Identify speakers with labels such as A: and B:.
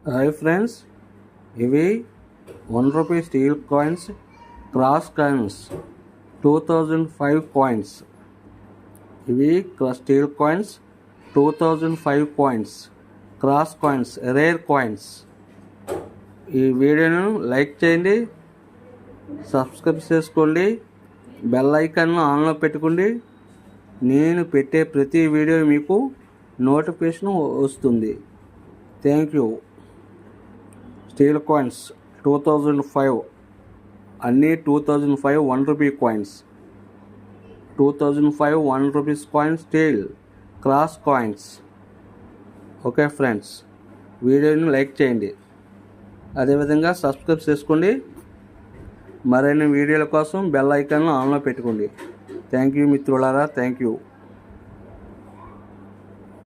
A: Hi friends, ఇవి ₹1 steel coins, cross coins, 2005 coins. ఇవి steel coins, 2005 coins, cross coins, rare coins. ఈ వీడియోను like చేయండి, సబ్స్క్రైబ్ చేసుకోండి, బెల్ ఐకాన్ను ఆన్లో పెట్టుకోండి. నేను పెట్టే ప్రతి వీడియో మీకు నోటిఫికేషన్ వస్తుంది. Thank you. స్టీల్ కాయిన్స్ 2005, అన్నీ 2005 ₹1 coins, 2005 ₹1 coin steel cross coins. Okay friends, వీడియోని లైక్ చేయండి, అదేవిధంగా సబ్స్క్రైబ్ చేసుకోండి. మరిన్ని వీడియోల కోసం బెల్ ఐకాన్ను ఆన్లో పెట్టుకోండి. థ్యాంక్ యూ మిత్రులారా, థ్యాంక్ యూ.